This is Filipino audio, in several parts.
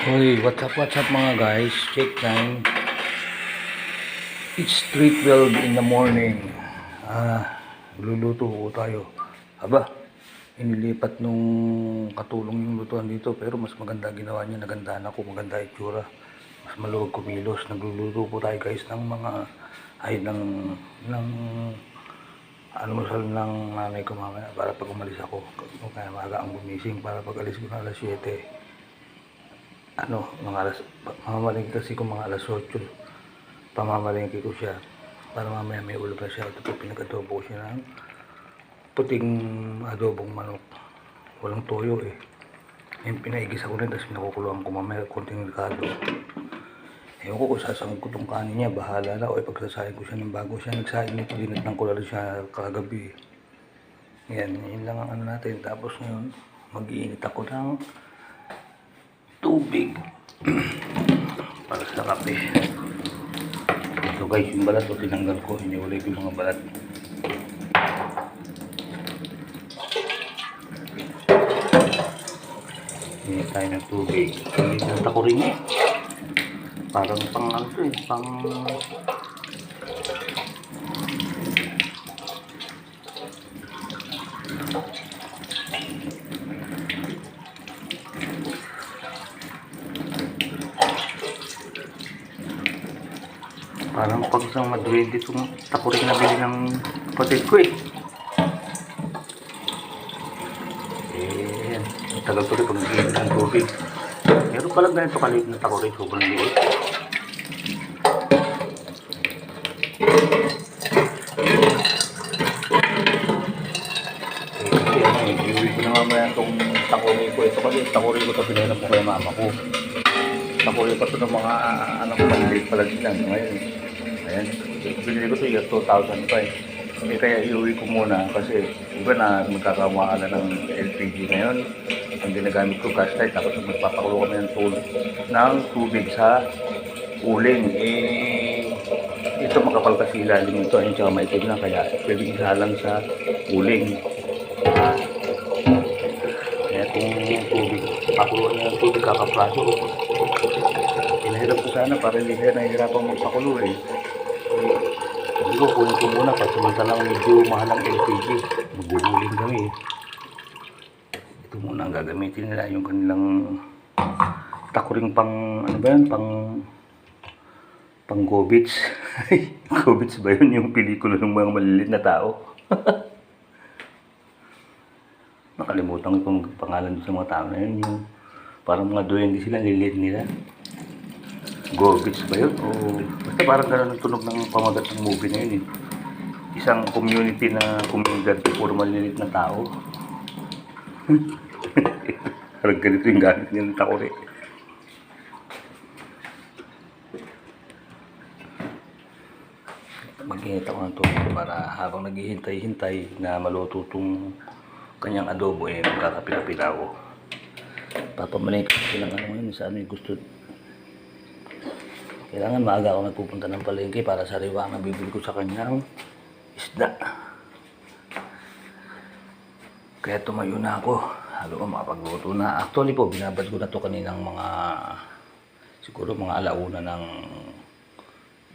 Hoy, what's up mga guys? Check time. It's 3:12 in the morning. Luluto po tayo. Aba, inilipat nung katulong yung lutuan dito, pero mas maganda ginawa niya. Nagandahan ako, maganda itsura. Mas maluwag kumilos. Nagluluto po tayo guys ng mga ng almusal ng nanay ko mamaya para pag umalis ako. Kaya maaga ang gumising para pag alis ko na alas 7. Mamamalingki kasi ko mga alas 8. Pamamalingki ko siya para mamaya may ulam na siya. Ito po, pinag-adobo ko siya ng puting adobong manok. Walang toyo eh. Yung pinaigisa ko rin, tapos pinakukuluan ko mamaya konting ricado. Ewan ko kung sasangag ko itong kanin niya, bahala na. O ipagsasahin ko siya ng bago siya nagsahin nito. Dinatnan ko lang siya kagabi. Yan, yun lang ang natin. Tapos ngayon, mag-iinit ako ng tubig para sa kape. Ito guys, yung balat o tinanggal ko, iniulay ko yung mga balat. Hinit tayo ng tubig. Hinit ako rin eh. Parang pang ano to eh, pang pag isang madwede itong takurin na bili ng kapatid ko eh. Eh, tagal ko rin pag nag-iinit ng tubig. Meron palang ganito kaliit na takurin, sobrang liit. Iuwi ko na mamaya itong takurin ko. Ito kasi takurin ko ito, pinahirap ko kay mama ko. Takurin ko ito ng mga anak ko, maliliit pala sila ngayon. Ayan, binili ko ito year 2005. Eh, kaya iuwi ko muna kasi iba na magkakamaala ng LPG ngayon. Ang ginagamit ko gas light, tapos magpapakulo kami ng tubig sa uling. Eh, ito makapal kasi ilalim ito, ayun, tsaka maitim na, kaya pwede isalang sa uling. Kaya kung tubig, pakuluan na ng tubig, kakapraso ko. Pinahirap ko sana para hindi kaya nahihirapang magpakulo eh. Sabi ko, kunin ko muna kasi samantalang medyo mahal ang LPG. Magbubuling kami eh. Ito muna ang gagamitin nila, yung kanilang takuring pang, ano ba yan, pang gobits. Gobits ba yun, yung pelikula ng mga maliliit na tao? Nakalimutan ko yung pangalan sa mga tao na yun, yung parang mga duwende sila, nililit nila. Gobits ba yun? O basta parang gano'n ang tunog ng pamagat ng movie na yun eh. Isang community na komunidad, puro maliliit na tao. Parang ganito yung gamit nila ng takore. Mag-init ako ng tubig para habang naghihintay-hintay na maluto itong kanyang adobo eh, magkakapi-kapi na ako. Papamalay ko silang ano ngayon, sa ano yung gusto. Kailangan maaga ako nagpupunta ng palengke para sa riwa na bibili ko sa kanyang isda. Kaya tumayo na ako. Halo ko makapagluto na. Actually po, binabad ko na to kaninang mga siguro mga alauna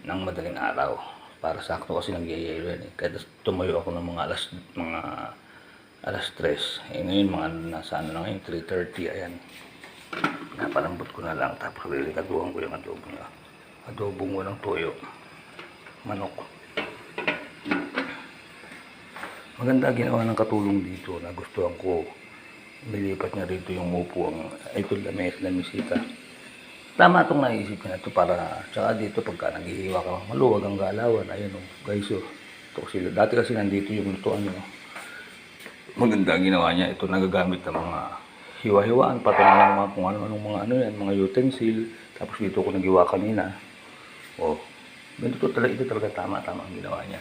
ng madaling araw. Para sakto kasi nagyayelo yan eh. Kaya tumayo ako ng mga alas 3. Eh ngayon mga nasa ano na ngayon, 3:30. Ayan. Pinapalambot ko na lang. Tapos lilikaduhan ko yung adobo niya. Adobong walang toyo, manok. Maganda ginawa ng katulong dito, nagustuhan ko. Nilipat niya rito yung upuang ito, lamisita. Tama itong naisip niya ito para, tsaka dito pagka naghihiwa ka, maluwag ang galawan. Ayun o, guys o. Ito kasi, dati kasi nandito yung lutuan nyo. Maganda ginawa niya, ito nagagamit ng mga hiwa-hiwaan, pati ng mga kung ano-anong mga ano yan, mga utensil. Tapos dito ko naghiwa kanina. Oh, ganito talaga, ito talaga tama ang ginawa niya.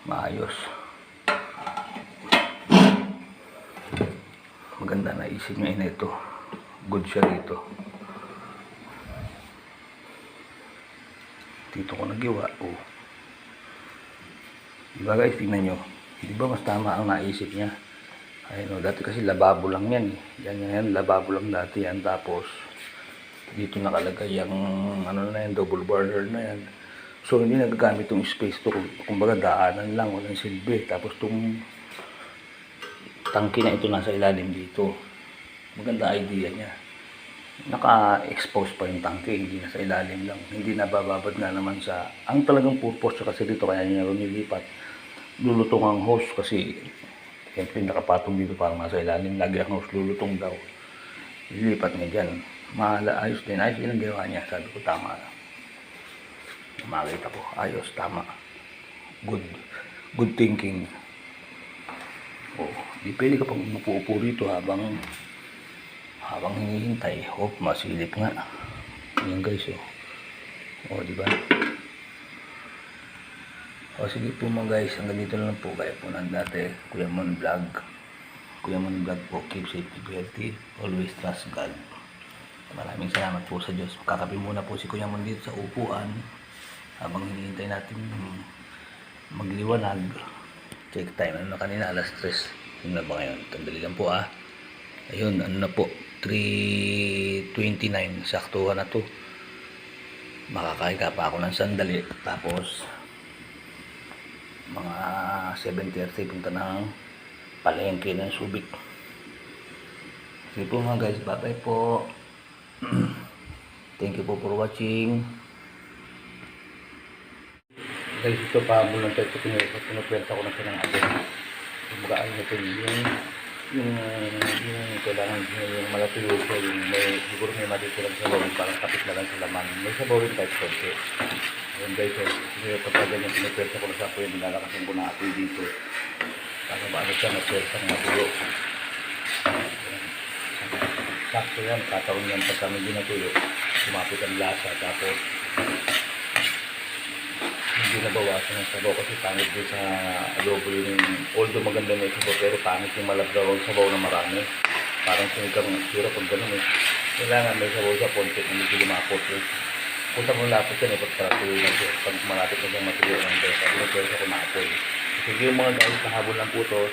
Maayos. Maganda na isip niya na ito. Good siya dito. Dito ko naghiwa. Oh. Diba guys, tingnan nyo. Diba mas tama ang naisip niya. Ayun o, dati kasi lababo lang yan eh. Yan, lababo lang dati yan. Tapos Dito nakalagay yung ano na yan, double burner na yan. So hindi nagagamit yung space to. Kumbaga daanan lang, walang silbi. Tapos itong tangke na ito nasa ilalim dito. Maganda idea niya. Naka-expose pa yung tangke, hindi na sa ilalim lang. Hindi nabababad nga naman sa... Ang talagang purpose kasi dito kaya niya nilipat. Lulutong ang hose kasi siyempre nakapatong dito parang nasa ilalim. Lagi ang hose lulutong daw. Lilipat niya dyan. Ayos din. Ayos din ang ginawa niya. Sabi ko tama. Makita ko. Ayos, tama. Good thinking. Oh, di pwede ka pang umupo-upo rito habang hinihintay. Oh, masilip nga. Yan guys, oh. Oh, di ba? O sige po mga guys, hanggang dito na lang po. Kaya po nang dati, Kuya Mon Vlog. Kuya Mon Vlog po, keep safe, keep healthy, always trust God. Maraming salamat po sa Diyos. Kakape muna po si Kuya Mon dito sa upuan. Habang hinihintay natin magliwanag. Check time, ano na kanina, alas 3. Yun na ba ngayon? Tandali lang po ah. Ayun, ano na po, 3:29. Saktuhan na to. Makakahiga pa ako ng sandali. Tapos, mga 7:30 punta ng palengke ng Subic. Sige po mga guys, bye bye po. Thank you po for watching. Guys, ito pahabol ng ito pinukwenta ko na siya ng agad. Kumbagaan natin yung kailangan yung malatuyog ko, yung may, siguro may matitirang sabawin, parang kapit na lang sa laman. May sabawin kahit konti. Ayun guys, sige kapag ganyan pinukwenta ko na sa apoy, nilalakasin ko na apoy dito. Para ba ano siya, masweltang matuyo. Sakto yan, kataon yan pag kami ginatuyo. Sumapit ang lasa, tapos hindi nabawasan ng sabaw kasi pangit din sa adobo yung although maganda na yung sabaw pero pangit yung malabdaw ang sabaw na marami. Parang sinigang ng sira pag gano'n eh. Kailangan may sabaw sa konti na medyo lumapot eh. Kung saan mo lapot yan eh pagkatuloy na siya. Pag malapit na siyang matuloy ng besa, pinagpwesa ko na apoy. Sige yung mga guys, nahabol lang po to.